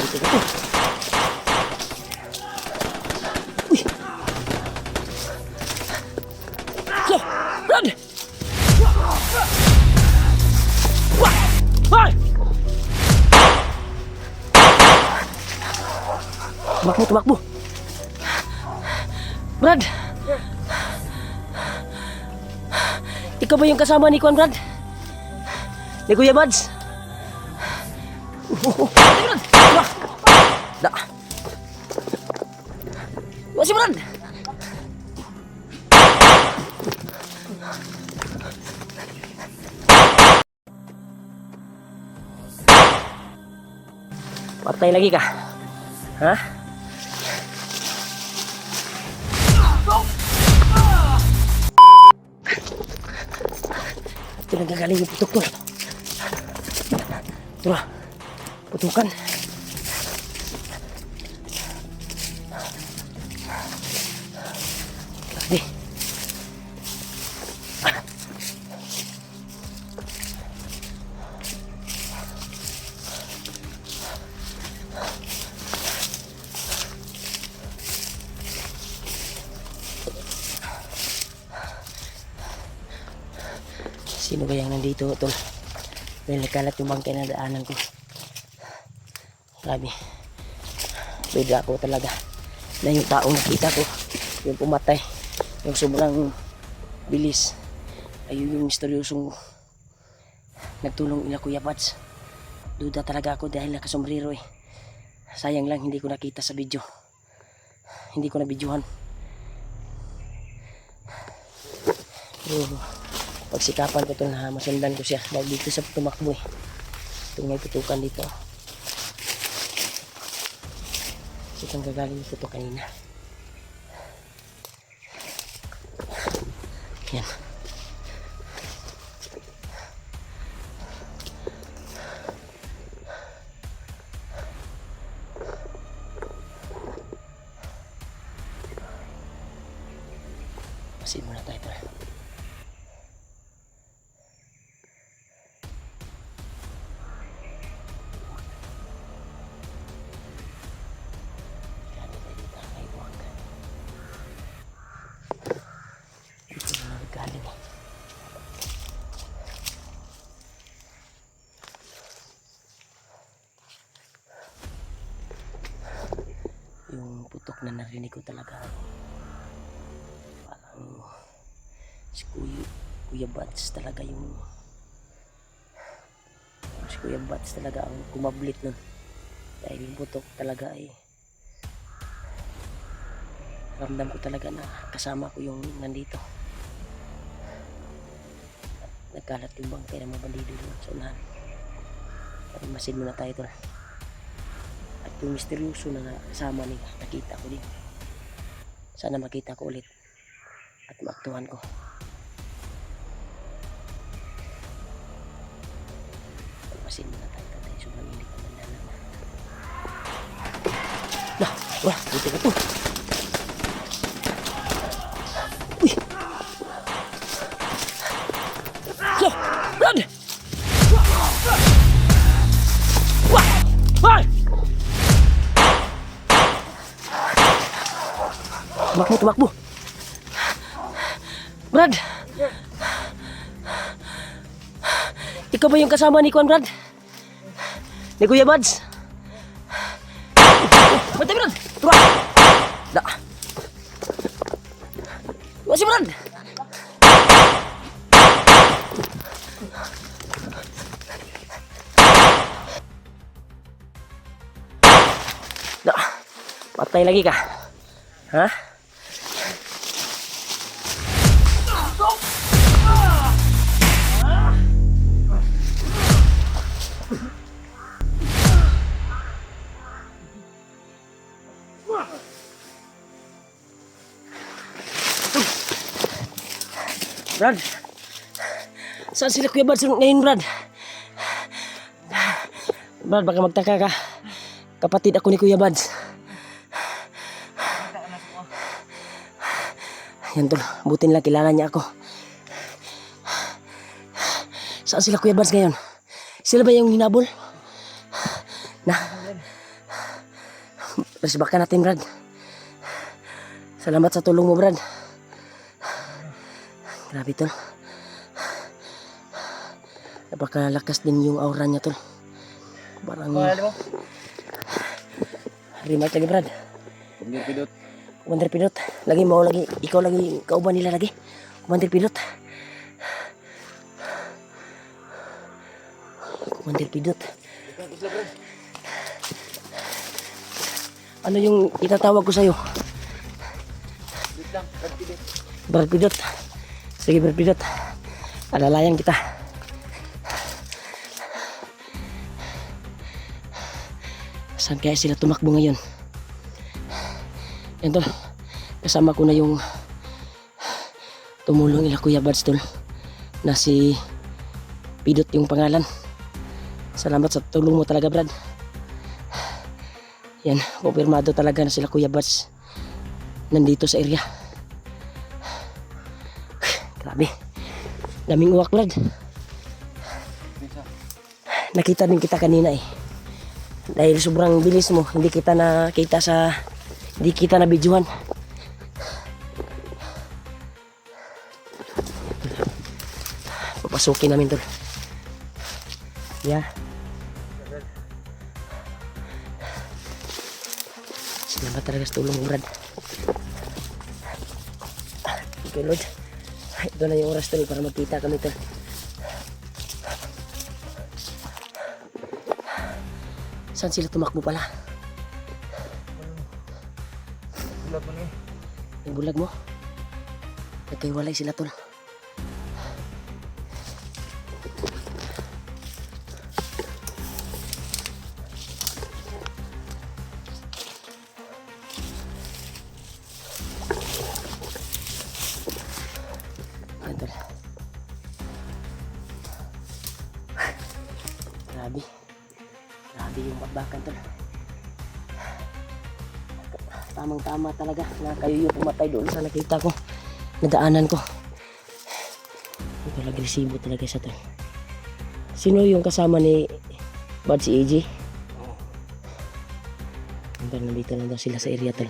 Uy! So, Brad! Wah! Hoy! Tumakbo. Brad! Ikaw ba yung kasama ni Kuan, Brad? Ni Kuya Buds? Brad! Wah! Da! Wah si Brad! Patay lagi ka? Ha? Ito nagagaling yung putok to. Ito na. Putukan. Lagi. Sino ba yung nandito, tol? Dahil nagkalat yung bangkay na daanan ko. Grabe. Beda ako talaga. Na yung taong nakita ko, yung pumatay, yung sobrang bilis, ayun yung misteryosong nagtulong ila Kuya Buds. Duda talaga ako dahil nakasombrero eh. Sayang lang hindi ko nakita sa video. Hindi ko na videohan. Pagsikapan ko ito na masundan ko siya dahil dito sa tumakbo eh. Itong may putukan dito. Itong gagaling ito kanina. Yan. Masin muna tayo ito. Yung putok na narinig ko talaga parang si Kuya Buds talaga yung si Kuya Buds talaga ang kumablit nun dahil yung putok talaga ay ramdam ko talaga na kasama ko yung nandito. Nagkalat yung bangkay ng mga bandido doon sa unahan. Pero masin muna tayo ito. At yung misteryoso na kasama nila, nakita ko din. Sana makita ko ulit at maaktuhan ko. Masin muna tayo tatay. Sobrang init naman na naman. Nah, wah, dito ka to. Uy! So, Brad! Wah! Hoy! Tumakbo. Brad! Ikaw ba yung kasama ni Kuan, Brad? Ni Kuya Buds? Matay, Brad! Tuwa! Da! Tuwa si Brad! Da! Patay lagi ka. Ha? Brad, saan sila Kuya Buds ngayon, Brad? Brad, baka magtaka ka. Kapatid ako ni Kuya Buds. Yan tol, butin lang kilala niya ako. Saan sila Kuya Buds ngayon? Sila ba yung hinabol? Na? Resbakan natin, Brad. Salamat sa tulong mo, Brad. Grabe, tol. Napakalakas din yung aura niya, tol. Parang... Remark lagi, Brad. Commander Pidot. Lagi mo, lagi. Ikaw lagi, kauban nila lagi. Commander Pidot. Commander Pidot. Ano yung itatawag ko sa'yo? Brad Pidot. Sige, Brad Pidot. Alalayan kita. Saan kaya sila tumakbo ngayon? Yan, tol. Kasama ko na yung tumulong ila Kuya Bads, tol. Na si Pidot yung pangalan. Salamat sa tulong mo talaga, Brad. Yan, kumpirmado talaga na sila Kuya Bads nandito sa area. Grabe. Daming uwak, Brad. Nakita din kita kanina eh. Dahil sobrang bilis mo, hindi kita na bidyuhan. Papasukin namin, tol. Yeah. Salamat talaga sa tulong mo, Brad. Okay, Lord. Ito na yung oras, tol, para magkita kami, tol. Saan sila tumakbo pala? Bulag mo na eh. Yung bulag mo? Nagkaiwalay sila, tol. Ayan, tol. Grabe. Grabe yung bakbakan, tol. Tamang-tama talaga na kayo yung pumatay doon sa nakita ko, nadaanan ko. Ito, agresibo talaga siya, tol. Sino yung kasama ni Bad, si AJ? Nandito lang daw sila sa area, tol.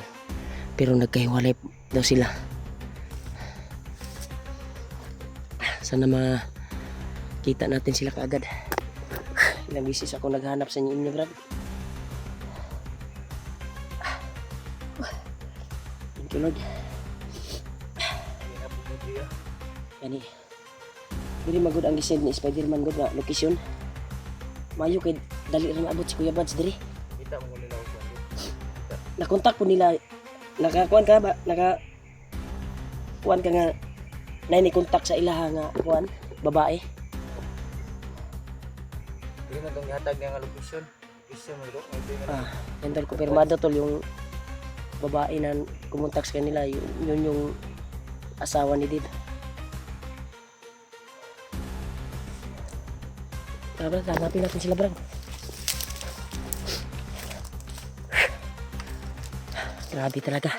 Pero nagkahiwalay daw sila. Sana makita natin sila kaagad. Ilang bisis ako naghanap sa inyo, Brad. Thank you, Lord. Yani, dili magud ang gisend ni Spider-Man gud na location. Mayo kay dali ra maabot si Kuya Bads diri. Kita mo nila ako. Nakontak po nila. Nakakuan ka ba? Kuan ka nga na ni kontak sa ilaha nga kuan babae. Hindi na itong ihatag niya nga location. Location mo ito. Yan dahil kumpirmado, tol, yung babae na kumontak sa kanila, yun yung asawa ni Did. Tara, Brad, hanapin natin sila, Brad. Grabe talaga.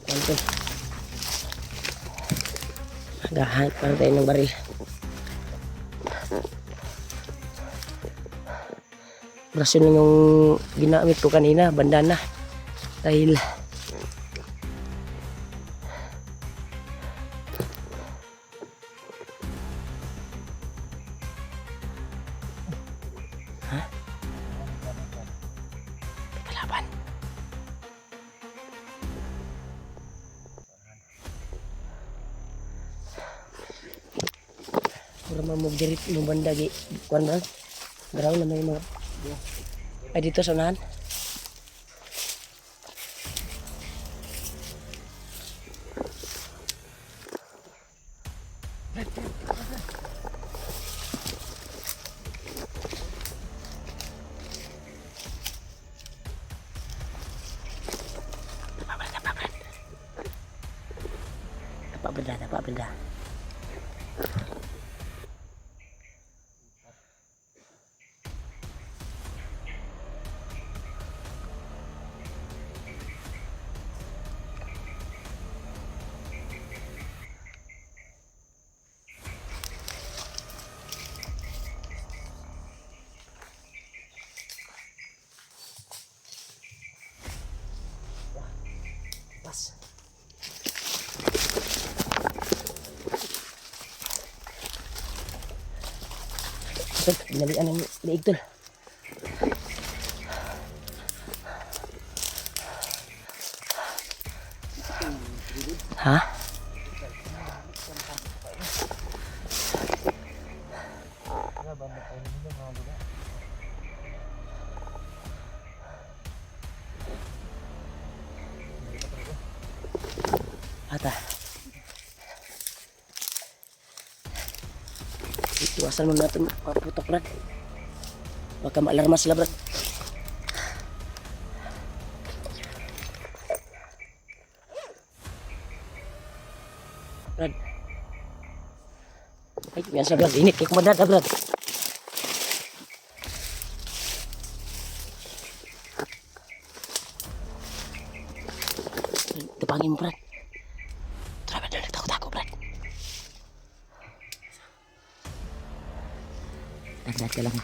Ano gahan pa tayo ng baril. Braso lang yung ginamit ko kanina, bandana. Dahil kalaban. Pura mamugdirit mo banda gi kuan ba? Garaw na may mga ay dito sa unahan. Dapat benda. Pas. Tol, binalian ng liig tol. Ha? Ata. Iwasan mo natin paputok Brad. Baka maalarma sila Brad. Brad. Ay, yan siya Brad. Init kay kumandada Brad. Tepangin mo Brad. Tara Brad, nagtakot-takot Brad. Tagdat ka lang ha.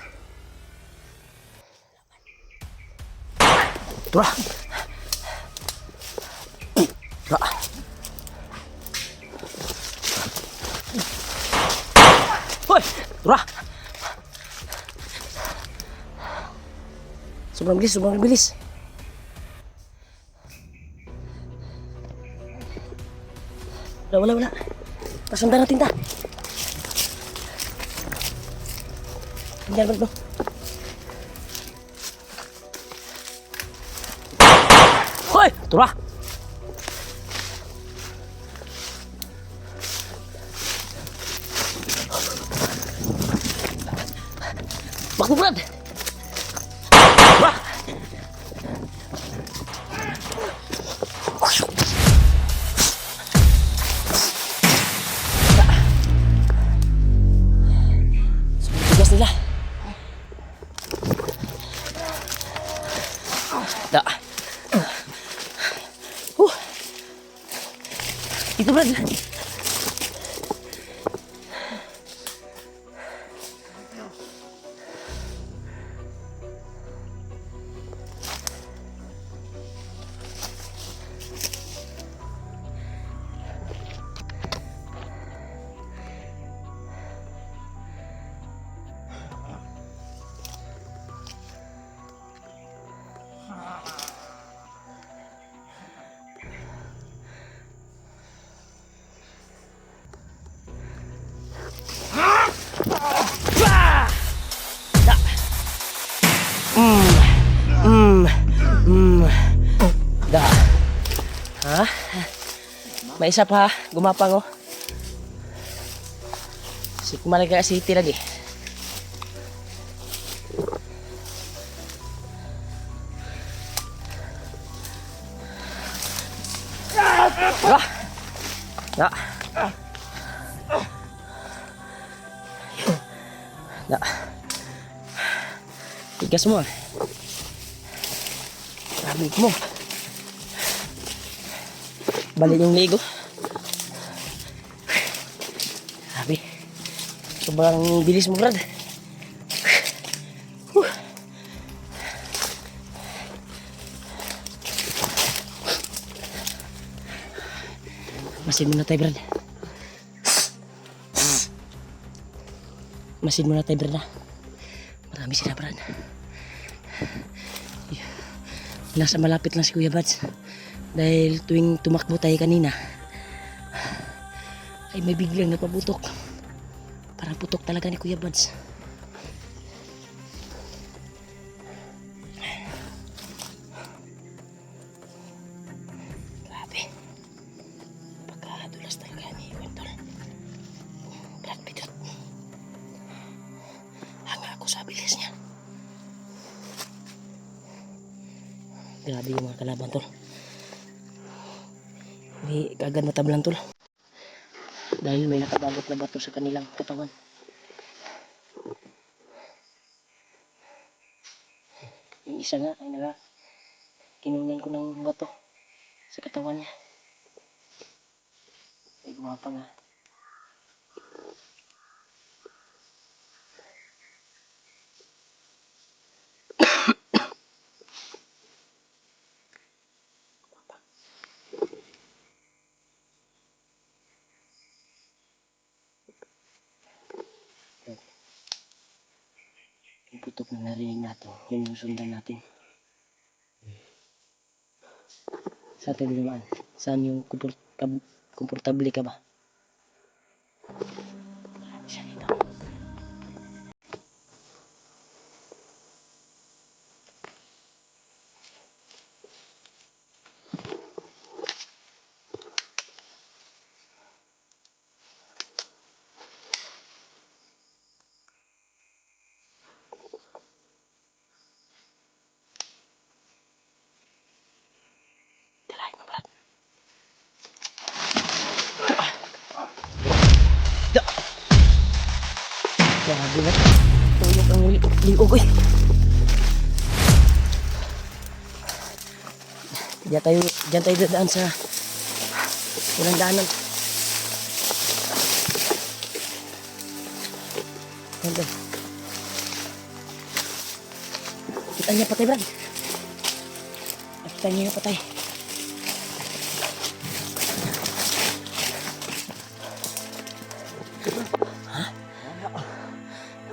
Tara. Tara. Hoy! Tara! Sobrang bilis, sobrang bilis. Wala. Pasundan natin ta. Diyan bro. Hoy! Tara! Bakbo Brad! Tara! Tugas nila. Da. Itu Brad. Da. Ha? May isa pa, gumapang oh. Si Kumalaga City lagi. Da. Da. Tigas mo. Ramig mo. Balik yung ligo. Sabi. Sobrang bilis mo, Brad. Masin muna tayo, Brad. Masin muna tayo, Brad. Marami sila, Brad. Nasa malapit lang si Kuya Bads. Dahil tuwing tumakbo tayo kanina, ay may biglang nagpaputok. Parang putok talaga ni Kuya Bads. Grabe. Pagkadulas talaga ni Kwentol. Brad Pitot. Hanga ako sa bilis niya. Grabe yung mga kalaban tol. Hindi kagad matablan tol. Dahil may nakabalot na bato sa kanilang katawan. Yung isa nga ay kinunan ko ng bato sa katawan niya. Ay gumapa nga. putok na narinig natin, yun yung sundan natin. Sa atin naman, saan yung komportable ka ba? Siya dito. Dalahin mo, Brad. Grabe na. Tuyok ang liog eh. Diyan tayo dadaan sa walang daanan. Yan tayo. Kita niya patay, Brad. Kita niya patay. Ha?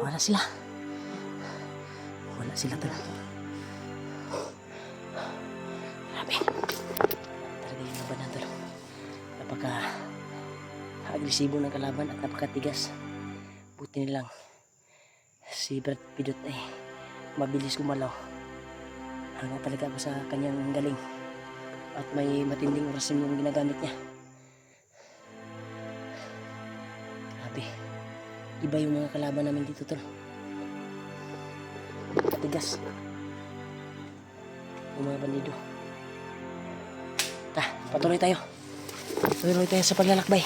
Wala sila. Wala sila talaga. Grabe. Talaga yung laban natin. Napaka-agresibo ng kalaban at napakatigas. Buti nilang si Brad Pidot ay mabilis gumalaw. Hanga talaga ako sa kanyang galing. At may matinding orasin yung ginagamit niya. Grabe. Iba yung mga kalaban namin dito, tol. Matigas. Yung mga bandido. Patuloy tayo. Patuloy tayo sa paglalakbay.